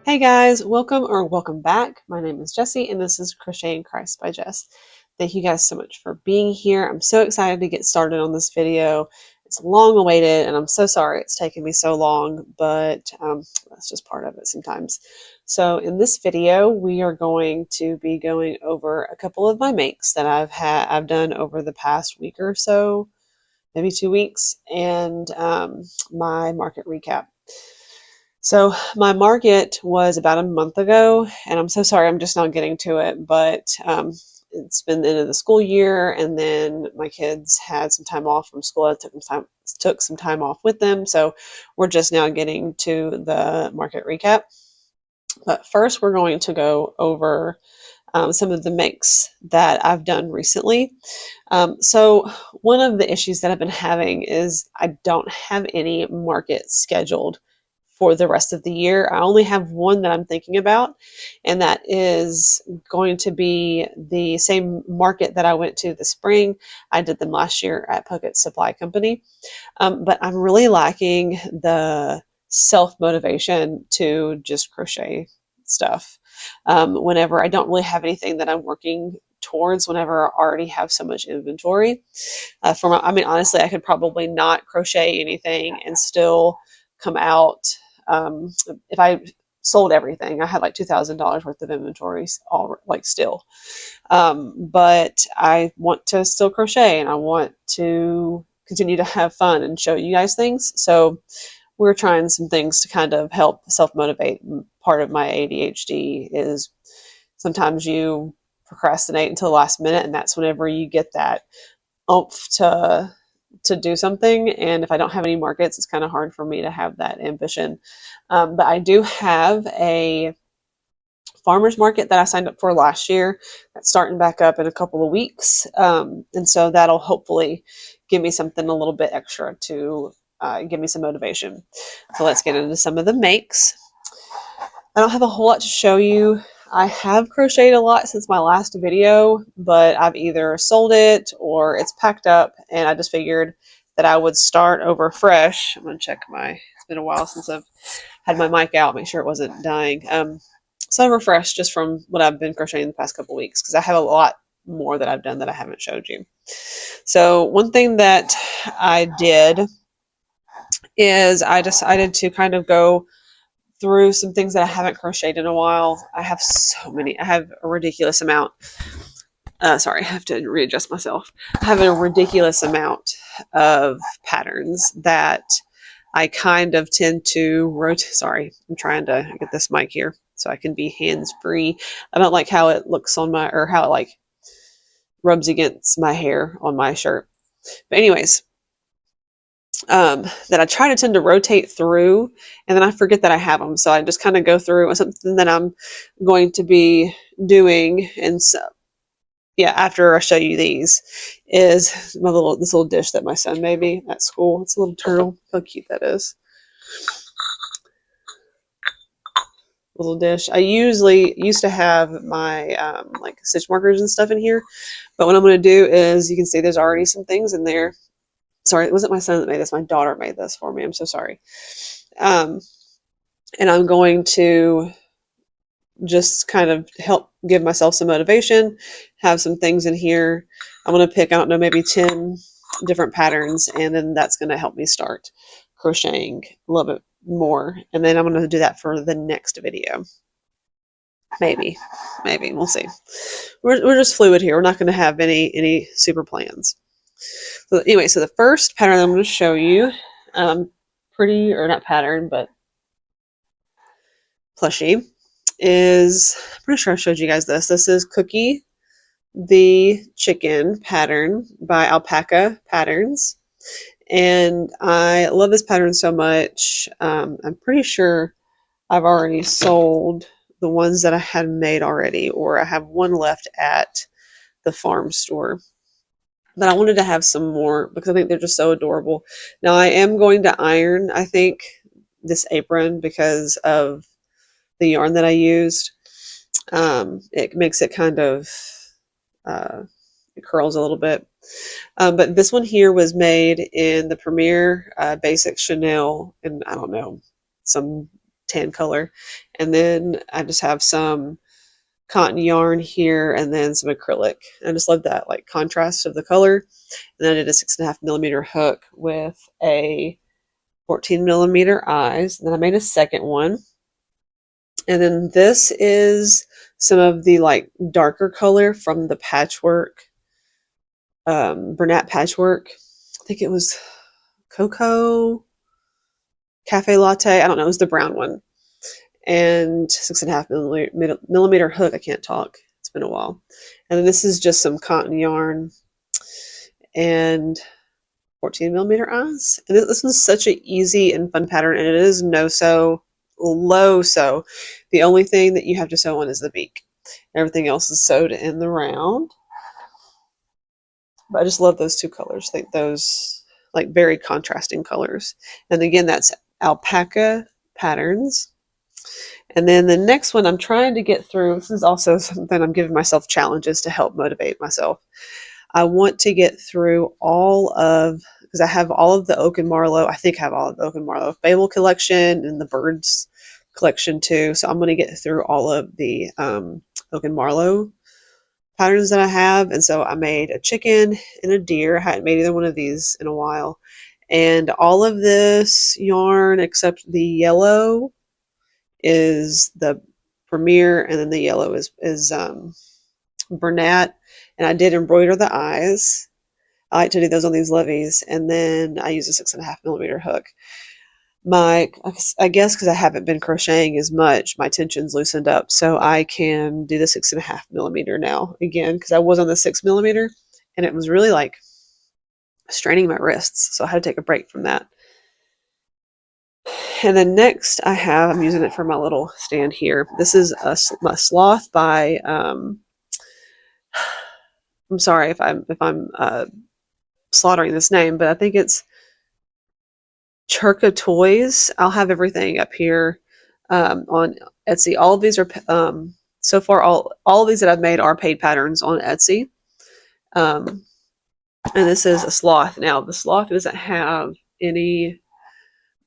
Hey guys, welcome back. My name is Jessie and this is Crochet in Christ by Jess. Thank you guys so much for being here. I'm so excited to get started on this video. It's long awaited and I'm so sorry it's taken me so long, but that's just part of it sometimes. So in this video, we are going to be going over a couple of my makes that I've done over the past week or so, maybe 2 weeks, and my market recap. So my market was about a month ago, and I'm so sorry I'm just not getting to it, but it's been the end of the school year, and then my kids had some time off from school. I took some time off with them, so we're just now getting to the market recap. But first, we're going to go over some of the makes that I've done recently. So one of the issues that I've been having is I don't have any market scheduled for the rest of the year. I only have one that I'm thinking about, and that is going to be the same market that I went to this spring. I did them last year at Puckett Supply Company, but I'm really lacking the self-motivation to just crochet stuff. Whenever I don't really have anything that I'm working towards, whenever I already have so much inventory. Honestly, I could probably not crochet anything and still come out. If I sold everything, I had like $2,000 worth of inventories, all like still. But I want to still crochet and I want to continue to have fun and show you guys things. So we're trying some things to kind of help self-motivate. Part of my ADHD is sometimes you procrastinate until the last minute, and that's whenever you get that oomph to do something. And if I don't have any markets, it's kind of hard for me to have that ambition. But I do have a farmers market that I signed up for last year that's starting back up in a couple of weeks. And so that'll hopefully give me something a little bit extra to give me some motivation. So let's get into some of the makes. I don't have a whole lot to show you. I have crocheted a lot since my last video, but I've either sold it or it's packed up, and I just figured that I would start over fresh. I'm going to check it's been a while since I've had my mic out, make sure it wasn't dying. So I'm refreshed just from what I've been crocheting the past couple weeks, because I have a lot more that I've done that I haven't showed you. So one thing that I did is I decided to kind of go through some things that I haven't crocheted in a while. I have so many. I have a ridiculous amount. Sorry, I have to readjust myself. I have a ridiculous amount of patterns that I kind of tend to rotate. Sorry, I'm trying to get this mic here so I can be hands free. I don't like how it looks on or how it like rubs against my hair on my shirt. But anyways, that I try to tend to rotate through, and then I forget that I have them. So I just kind of go through something that I'm going to be doing. And so, yeah, after I show you these is this little dish that my son made me at school. It's a little turtle. How cute that is. Little dish. I usually used to have my like stitch markers and stuff in here, but what I'm going to do is, you can see there's already some things in there. Sorry, it wasn't my son that made this. My daughter made this for me. I'm so sorry. And I'm going to just kind of help give myself some motivation, have some things in here. I'm going to pick, I don't know, maybe 10 different patterns, and then that's going to help me start crocheting a little bit more. And then I'm going to do that for the next video. Maybe we'll see. We're just fluid here. We're not going to have any super plans. So anyway, so the first pattern I'm going to show you, pretty, or not pattern, but plushie, is, I'm pretty sure I showed you guys this. This is Cookie the Chicken pattern by Alpaca Patterns. And I love this pattern so much. I'm pretty sure I've already sold the ones that I had made already, or I have one left at the farm store. But I wanted to have some more because I think they're just so adorable. Now I am going to iron, I think, this apron because of the yarn that I used. It makes it kind of, it curls a little bit. But this one here was made in the Premier Basic Chanel, and I don't know, some tan color. And then I just have some cotton yarn here and then some acrylic. I just love that like contrast of the color. And then I did a 6.5mm hook with a 14mm eyes. And then I made a second one. And then this is some of the like darker color from the patchwork, Bernat patchwork. I think it was Cocoa Cafe Latte. I don't know. It was the brown one. And 6.5mm hook. I can't talk. It's been a while. And then this is just some cotton yarn and 14mm eyes. And this one's such an easy and fun pattern, and it is no sew, low sew. The only thing that you have to sew on is the beak. Everything else is sewed in the round. But I just love those two colors. I think those like very contrasting colors. And again, that's Alpaca Patterns. And then the next one I'm trying to get through, this is also something I'm giving myself challenges to help motivate myself. I want to get through all of, because I have all of the Oak and Marlow, I think I have all of the Oak and Marlow Fable collection and the Birds collection too. So I'm going to get through all of the Oak and Marlow patterns that I have. And so I made a chicken and a deer. I hadn't made either one of these in a while. And all of this yarn except the yellow is the Premier, and then the yellow is Bernat. And I did embroider the eyes. I like to do those on these levies, and then I use a 6.5mm hook. I guess because I haven't been crocheting as much, my tension's loosened up, so I can do the 6.5mm now again, because I was on the 6mm, and it was really like straining my wrists, so I had to take a break from that. And then next I'm using it for my little stand here. This is my Sloth by, I'm sorry if I'm slaughtering this name, but I think it's Churka Toys. I'll have everything up here on Etsy. All of these are, so far, all of these that I've made are paid patterns on Etsy. And this is a sloth. Now, the sloth doesn't have any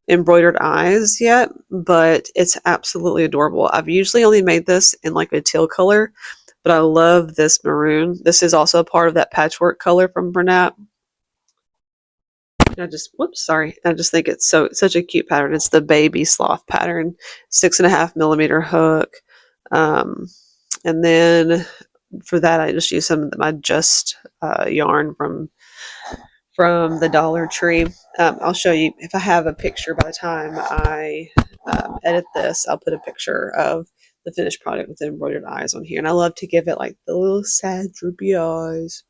embroidered eyes yet, but it's absolutely adorable. I've usually only made this in like a teal color, but I love this maroon. This is also a part of that patchwork color from Bernat. I just think it's such a cute pattern. It's the baby sloth pattern, 6.5mm hook. And then for that, I just use some of my Just yarn from the Dollar Tree. I'll show you if I have a picture by the time I edit this. I'll put a picture of the finished product with the embroidered eyes on here. And I love to give it like the little sad droopy eyes.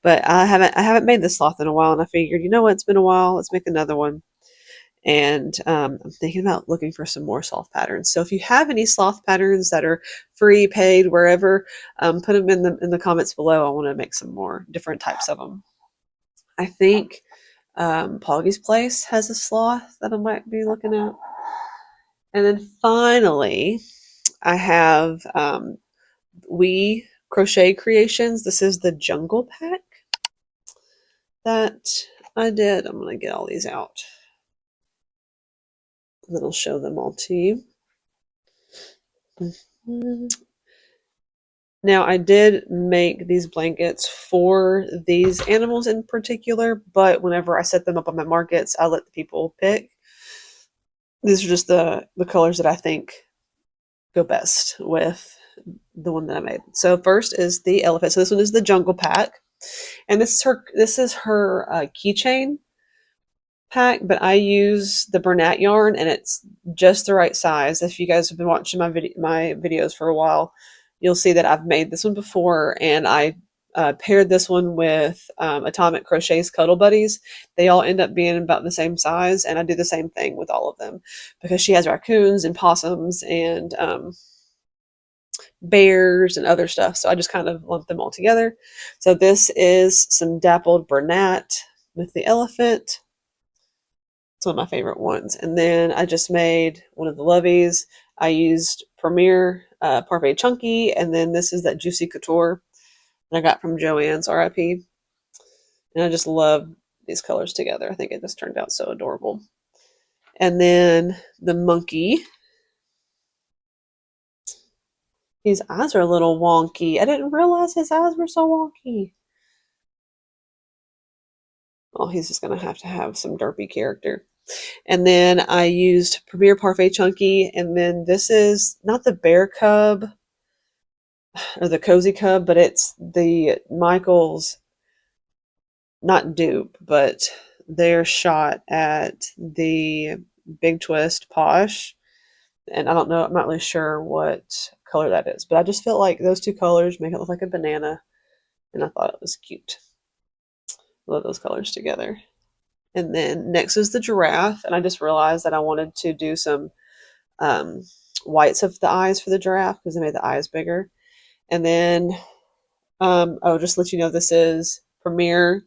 But I haven't made this sloth in a while, and I figured, you know what, it's been a while, let's make another one. And I'm thinking about looking for some more sloth patterns. So if you have any sloth patterns that are free, paid, wherever, put them in the comments below. I want to make some more different types of them. I think Poggy's Place has a sloth that I might be looking at. And then finally, I have We Crochet Creations. This is the Jungle Pack that I did. I'm going to get all these out. And then I'll show them all to you. Now, I did make these blankets for these animals in particular, but whenever I set them up on my markets, I let the people pick. These are just the colors that I think go best with the one that I made. So first is the elephant. So this one is the Jungle Pack. And this is her keychain pack, but I use the Bernat yarn, and it's just the right size. If you guys have been watching my videos for a while, you'll see that I've made this one before, and I paired this one with Atomic Crochet's Cuddle Buddies. They all end up being about the same size, and I do the same thing with all of them because she has raccoons and possums and bears and other stuff. So I just kind of lump them all together. So this is some dappled Bernat with the elephant. It's one of my favorite ones. And then I just made one of the levies. I used Premier Parfait Chunky, and then this is that Juicy Couture that I got from Joann's, RIP. And I just love these colors together. I think it just turned out so adorable. And then the monkey His eyes are a little wonky. I didn't realize his eyes were so wonky. Well, he's just going to have some derpy character. And then I used Premier Parfait Chunky. And then this is not the Bear Cub or the Cozy Cub, but it's the Michaels, not dupe, but their shot at the Big Twist Posh. And I don't know, I'm not really sure what color that is, but I just felt like those two colors make it look like a banana, and I thought it was cute. Love those colors together. And then next is the giraffe, and I just realized that I wanted to do some um, whites of the eyes for the giraffe because they made the eyes bigger. And then, oh, just to let you know, this is Premier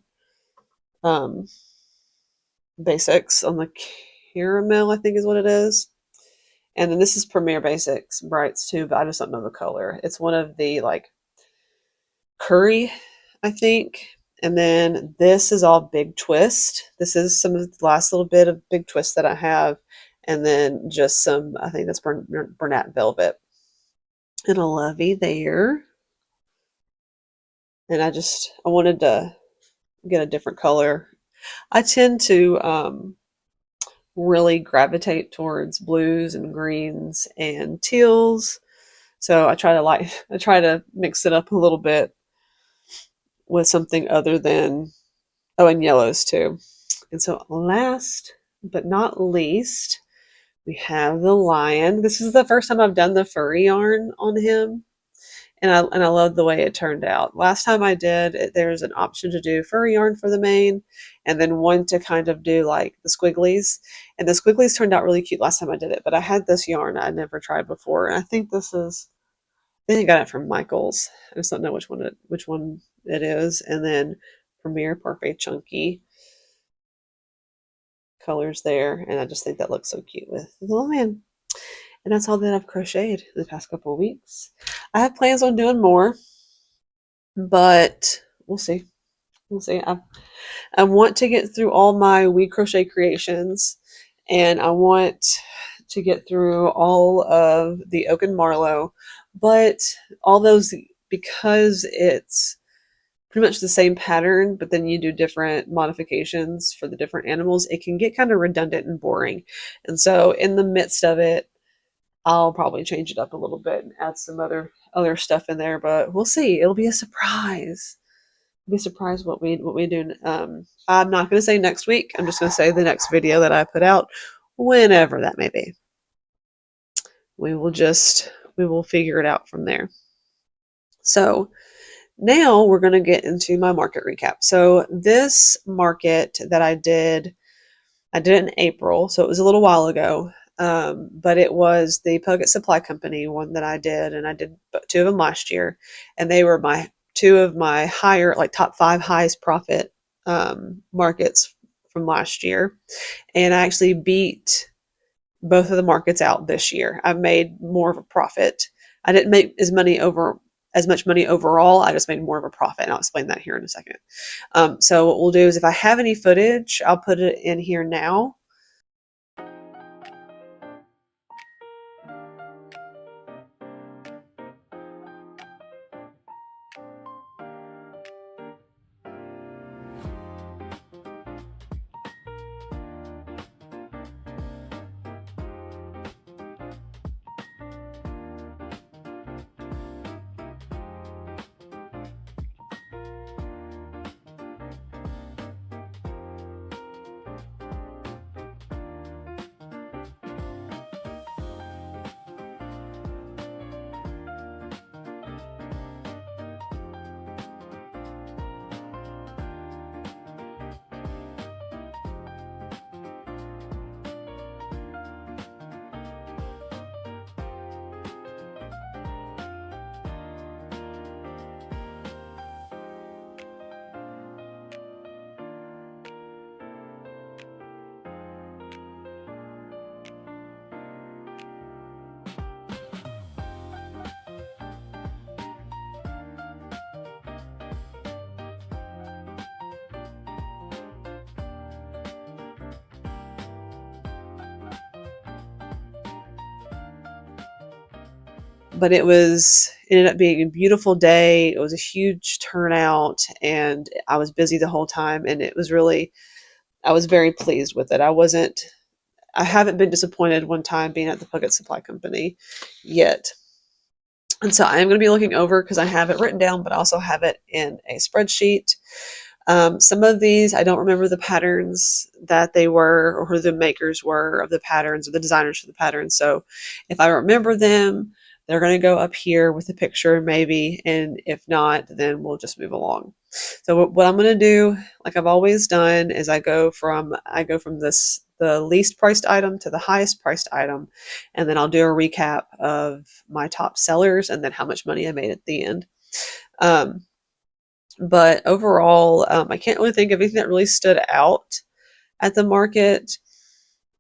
um, Basics on the caramel, I think is what it is. And then this is Premier Basics Brights too, but I just don't know the color. It's one of the like curry, I think. And then this is all Big Twist. This is some of the last little bit of Big Twist that I have. And then just some, I think that's Bernat Velvet. And a lovey there. And I wanted to get a different color. I tend to really gravitate towards blues and greens and teals. So I try to mix it up a little bit with something other than, oh, and yellows too. And so last but not least, we have the lion. This is the first time I've done the furry yarn on him. And I love the way it turned out. Last time I did, there's an option to do furry yarn for the mane, and then one to kind of do like the squigglies. And the squigglies turned out really cute last time I did it. But I had this yarn I'd never tried before, and I think I think I got it from Michaels. I just don't know which one it is. And then Premier Parfait Chunky colors there, and I just think that looks so cute with the lion. And that's all that I've crocheted the past couple of weeks. I have plans on doing more, but we'll see. We'll see. I want to get through all my We Crochet creations, and I want to get through all of the Oak and Marlow, but all those, because it's pretty much the same pattern, but then you do different modifications for the different animals, it can get kind of redundant and boring. And so in the midst of it, I'll probably change it up a little bit and add some other stuff in there, but we'll see. It'll be a surprise. Be surprised what we do. I'm not going to say next week. I'm just going to say the next video that I put out, whenever that may be. We will figure it out from there. So now we're going to get into my market recap. So this market that I did it in April, so it was a little while ago. But it was the Puget Supply Company one that I did, and I did 2 of them last year, and they were my 2 of my higher, like top 5 highest profit markets from last year. And I actually beat both of the markets out this year. I made more of a profit. I didn't make as much money overall. I just made more of a profit, and I'll explain that here in a second. So what we'll do is, if I have any footage, I'll put it in here now. but it ended up being a beautiful day. It was a huge turnout, and I was busy the whole time, and it was really, I was very pleased with it. I haven't been disappointed one time being at the Puckett Supply Company yet. And so I am going to be looking over, because I have it written down, but I also have it in a spreadsheet. Some of these, I don't remember the patterns that they were, or who the makers were of the patterns, or the designers for the patterns. So if I remember them, they're going to go up here with a picture maybe, and if not, then we'll just move along. So what I'm going to do, like I've always done, is I go from the least priced item to the highest priced item, and then I'll do a recap of my top sellers and then how much money I made at the end. But overall, I can't really think of anything that really stood out at the market.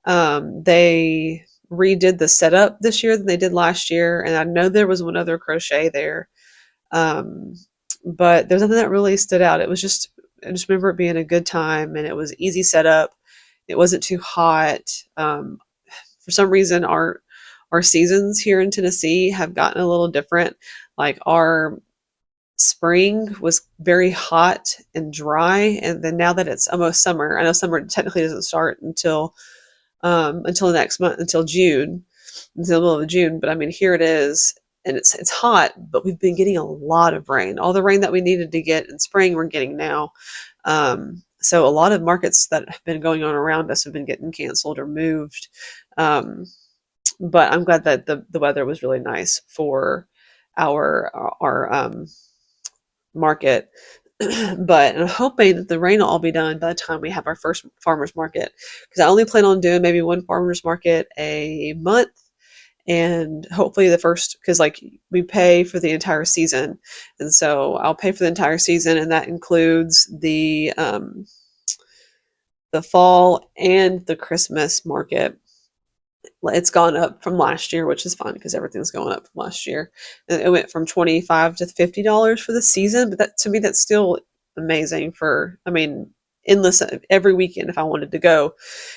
They redid the setup this year than they did last year, and I know there was one other crochet there, but there's nothing that really stood out. I just remember it being a good time, and it was easy setup. It wasn't too hot. For some reason, our seasons here in Tennessee have gotten a little different. Like our spring was very hot and dry, and then now that it's almost summer, I know summer technically doesn't start until next month, until June, until the middle of June, but I mean, here it is, and it's hot, but we've been getting a lot of rain. All the rain that we needed to get in spring, we're getting now. So a lot of markets that have been going on around us have been getting canceled or moved. But I'm glad that the weather was really nice for our market. But I'm hoping that the rain will all be done by the time we have our first farmers market, because I only plan on doing maybe one farmers market a month, and hopefully the first, because like we pay for the entire season, and so I'll pay for the entire season, and that includes the fall and the Christmas market. It's gone up from last year, which is fine because everything's going up from last year. And it went from $25 to $50 for the season, but that, to me, that's still amazing for, I mean, endless every weekend if I wanted to go.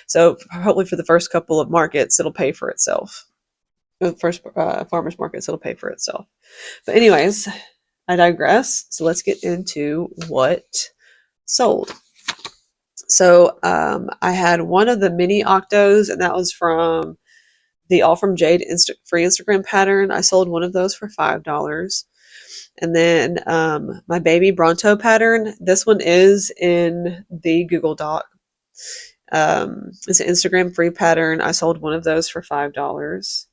So hopefully for the first couple of markets, it'll pay for itself. The first farmers markets, it'll pay for itself. But anyways, I digress. So let's get into what sold. So I had one of the mini octos, and that was from the All From Jade free Instagram pattern. I sold one of those for $5. And then my baby Bronto pattern, this one is in the Google Doc. It's an Instagram free pattern. I sold one of those for $5.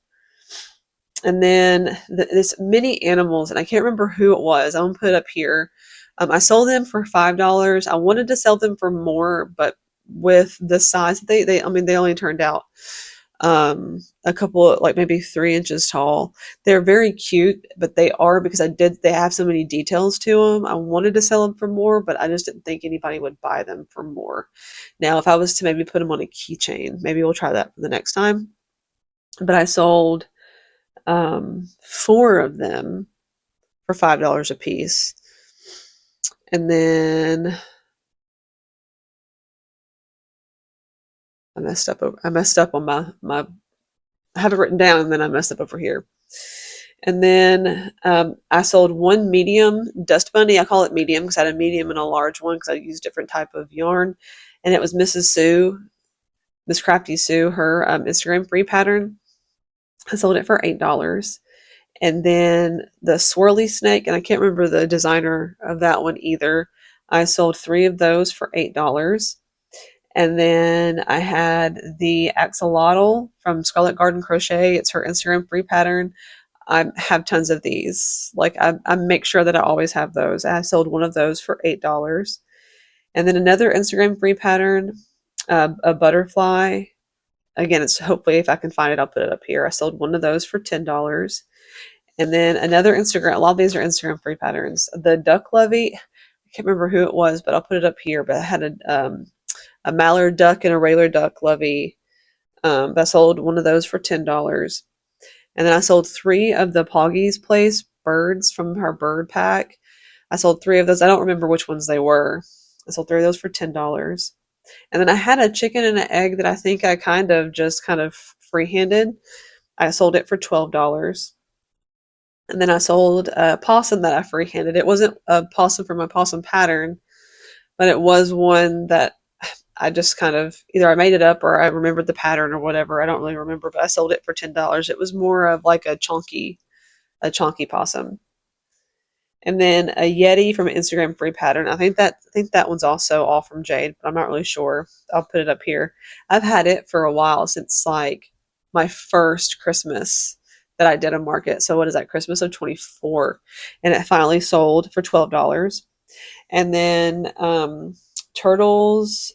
And then this mini animals, and I can't remember who it was. I'm gonna put it up here. I sold them for $5. I wanted to sell them for more, but with the size they only turned out a couple, like maybe 3 inches tall. They're very cute, but they because they have so many details to them. I wanted to sell them for more, but I just didn't think anybody would buy them for more. Now, if I was to maybe put them on a keychain, maybe we'll try that for the next time. But I sold 4 of them for $5 a piece. And then I messed up on my I have it written down, and then I messed up over here. And then I sold one medium dust bunny. I call it medium because I had a medium and a large one because I used different type of yarn. And it was Mrs. Sue, Miss Crafty Sue, her Instagram free pattern. I sold it for $8. And then the swirly snake, and I can't remember the designer of that one either. I sold 3 of those for $8. And then I had the axolotl from Scarlet Garden Crochet. It's her Instagram free pattern. I have tons of these. Like I make sure that I always have those. I sold one of those for $8. And then another Instagram free pattern, a butterfly. Again, it's hopefully if I can find it, I'll put it up here. I sold one of those for $10. And then another Instagram, a lot of these are Instagram free patterns. The duck lovey, I can't remember who it was, but I'll put it up here. But I had a mallard duck and a railer duck lovey. I sold one of those for $10. And then I sold 3 of the Poggy's Place birds from her bird pack. I sold 3 of those. I don't remember which ones they were. I sold 3 of those for $10. And then I had a chicken and an egg that I think I kind of freehanded. I sold it for $12. And then I sold a possum that I freehanded. It wasn't a possum from my possum pattern, but it was one that I just kind of either I made it up or I remembered the pattern or whatever. I don't really remember, but I sold it for $10. It was more of like a chunky possum. And then a Yeti from an Instagram free pattern. I think that one's also all from Jade, but I'm not really sure. I'll put it up here. I've had it for a while, since like my first Christmas that I did a market. So what is that? Christmas of 24, and it finally sold for $12. And then turtles.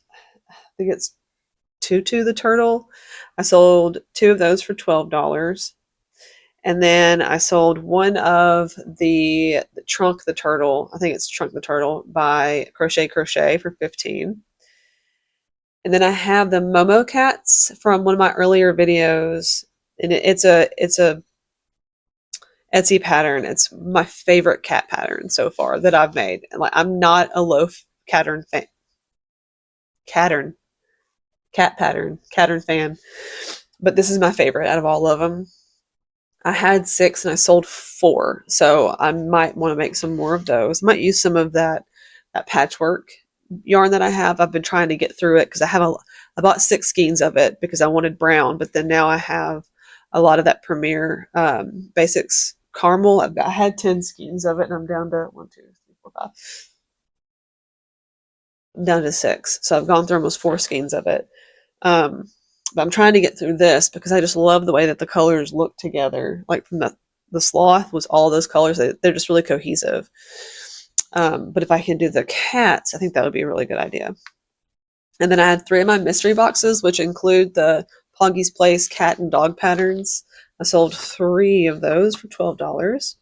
I think it's Tutu the turtle. I sold two of those for $12. And then I sold one of the Trunk the Turtle. I think it's Trunk the Turtle by Crochet for 15. And then I have the Momo cats from one of my earlier videos, and it's a Etsy pattern. It's my favorite cat pattern so far that I've made. And like, I'm not a loaf pattern fan. Cattern cat pattern fan, but this is my favorite out of all of them. I had 6 and I sold 4, so I might want to make some more of those. Might use some of that patchwork yarn that I have. I've been trying to get through it because I bought 6 skeins of it because I wanted brown, but then now I have a lot of that Premier Basics caramel. I had 10 skeins of it, and I'm down to 1, 2, 3, 4, 5. I'm down to 6, so I've gone through almost 4 skeins of it. But I'm trying to get through this because I just love the way that the colors look together. Like from the sloth was all those colors. They're just really cohesive. But if I can do the cats, I think that would be a really good idea. And then I had 3 of my mystery boxes, which include the Poggy's Place cat and dog patterns. I sold 3 of those for $12.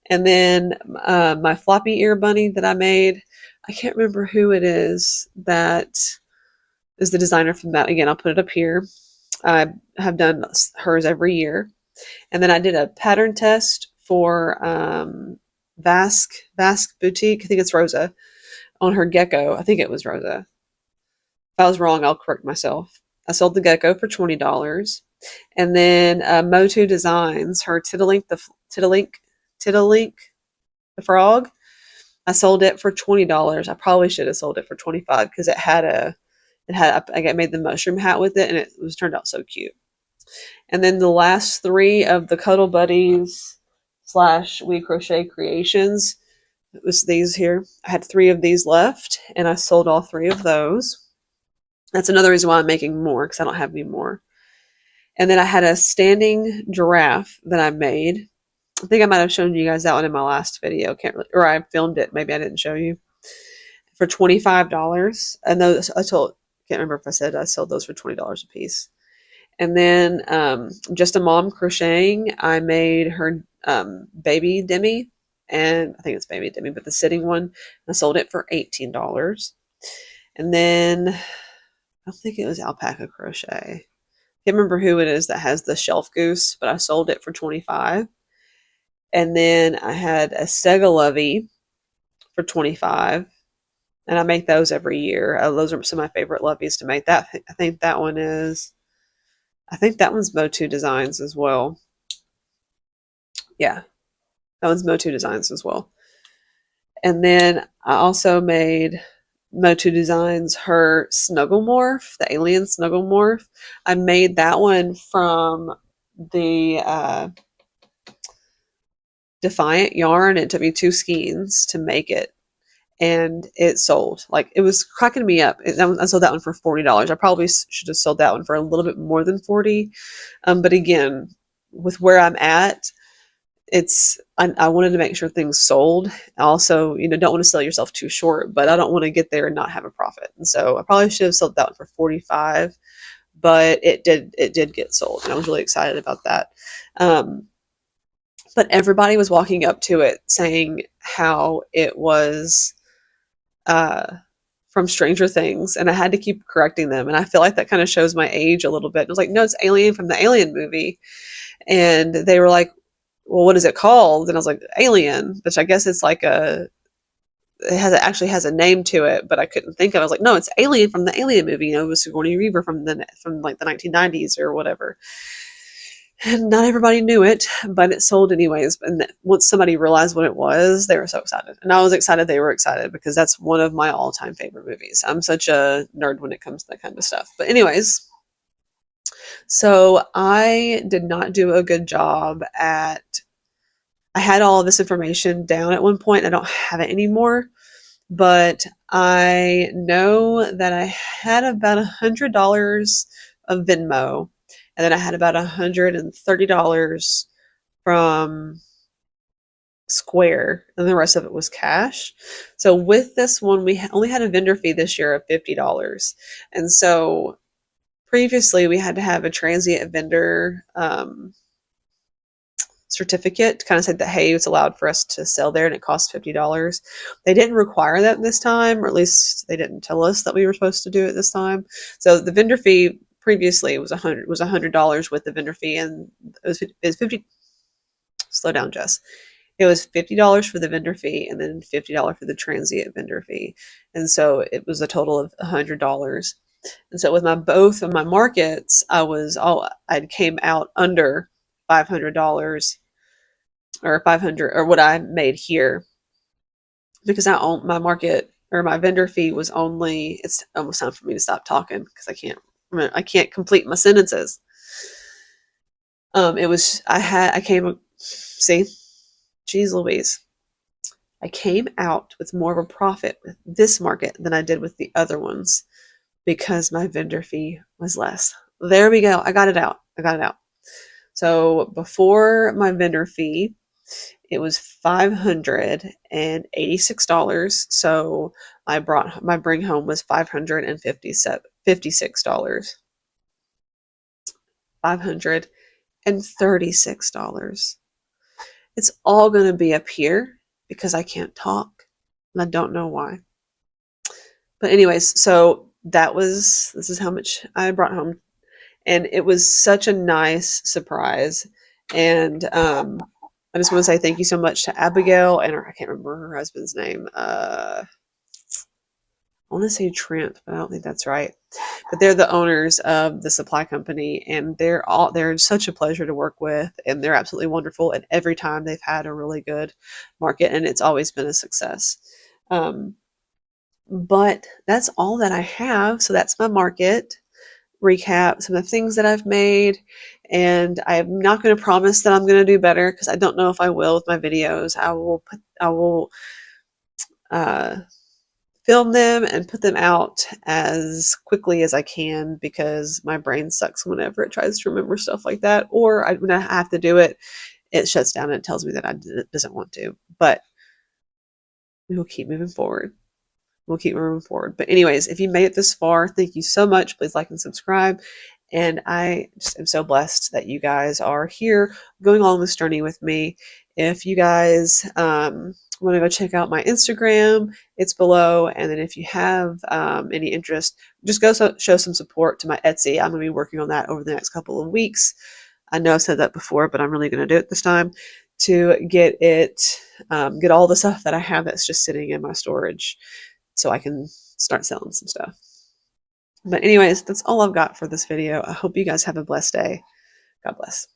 And then my floppy ear bunny that I made, I can't remember who it is that is the designer from that. Again, I'll put it up here. I have done hers every year. And then I did a pattern test for Vasque Boutique. I think it's Rosa, on her gecko. I think it was Rosa. If I was wrong, I'll correct myself. I sold the gecko for $20. And then Motu Designs, her Tiddlink the frog. I sold it for $20. I probably should have sold it for $25 because I made the mushroom hat with it, and it was turned out so cute. And then the last 3 of the Cuddle Buddies / We Crochet Creations, it was these here. I had 3 of these left, and I sold all 3 of those. That's another reason why I'm making more, because I don't have any more. And then I had a standing giraffe that I made. I think I might have shown you guys that one in my last video. Or I filmed it. Maybe I didn't show you. For $25. And those can't remember if I said I sold those for $20 a piece. And then Just a Mom Crocheting, I made her baby Demi, and I think it's baby Demi, but the sitting one, I sold it for $18. And then I think it was Alpaca Crochet. I can't remember who it is that has the shelf goose, but I sold it for $25. And then I had a Stegalovey for $25. And I make those every year. Those are some of my favorite loveys to make. I think that one's Motu Designs as well. Yeah, that one's Motu Designs as well. And then I also made Motu Designs her Snugglemorph, the alien Snugglemorph. I made that one from the Defiant yarn. It took me 2 skeins to make it, and it sold. Like, it was cracking me up. I sold that one for $40. I probably should have sold that one for a little bit more than $40. But again, with where I'm at, I wanted to make sure things sold. I also, don't want to sell yourself too short, but I don't want to get there and not have a profit. And so I probably should have sold that one for $45, but it did get sold, and I was really excited about that. But everybody was walking up to it saying how it was from Stranger Things, and I had to keep correcting them. And I feel like that kind of shows my age a little bit. I was like, no, it's Alien from the Alien movie. And they were like, well, what is it called? And I was like, Alien, which I guess it's like actually has a name to it, but I couldn't think of it. I was like, no, it's Alien from the Alien movie. It was Sigourney Weaver from like the 1990s or whatever. And not everybody knew it, but it sold anyways. And once somebody realized what it was, they were so excited. And I was excited they were excited because that's one of my all-time favorite movies. I'm such a nerd when it comes to that kind of stuff. But anyways, so I did not do a good job at, I had all of this information down at one point. I don't have it anymore, but I know that I had about $100 of Venmo, and then I had about $130 from Square, and the rest of it was cash. So with this one, we only had a vendor fee this year of $50, and so previously we had to have a transient vendor certificate to kind of said that, hey, it's allowed for us to sell there and it costs $50. They didn't require that this time, or at least they didn't tell us that we were supposed to do it this time. So the vendor fee previously was $100 with the vendor fee, and it was 50. Slow down, Jess. It was $50 for the vendor fee and then $50 for the transient vendor fee. And so it was a total of $100. And so with both of my markets, I came out under $500, or 500, or what I made here, because I own my market, or my vendor fee was only, it's almost time for me to stop talking because I can't complete my sentences. See, geez Louise. I came out with more of a profit with this market than I did with the other ones because my vendor fee was less. There we go. I got it out. So before my vendor fee, it was $586. So my bring home was $556. $536. It's all going to be up here because I can't talk and I don't know why. But anyways, so this is how much I brought home, and it was such a nice surprise. And I just want to say thank you so much to Abigail and I can't remember her husband's name. I want to say Trent, but I don't think that's right. But they're the owners of the supply company, and they're such a pleasure to work with, and they're absolutely wonderful. And every time they've had a really good market, and it's always been a success. But that's all that I have. So that's my market recap, some of the things that I've made, and I'm not going to promise that I'm going to do better because I don't know if I will with my videos. I will film them and put them out as quickly as I can because my brain sucks whenever it tries to remember stuff like that, or when I have to do it, it shuts down and it tells me that it doesn't want to. But we will keep moving forward. But anyways, if you made it this far, thank you so much. Please like and subscribe. And I just am so blessed that you guys are here going along this journey with me. If you guys want to go check out my Instagram, it's below. And then if you have any interest, just go show some support to my Etsy. I'm going to be working on that over the next couple of weeks. I know I've said that before, but I'm really going to do it this time to get all the stuff that I have that's just sitting in my storage so I can start selling some stuff. But anyways, that's all I've got for this video. I hope you guys have a blessed day. God bless.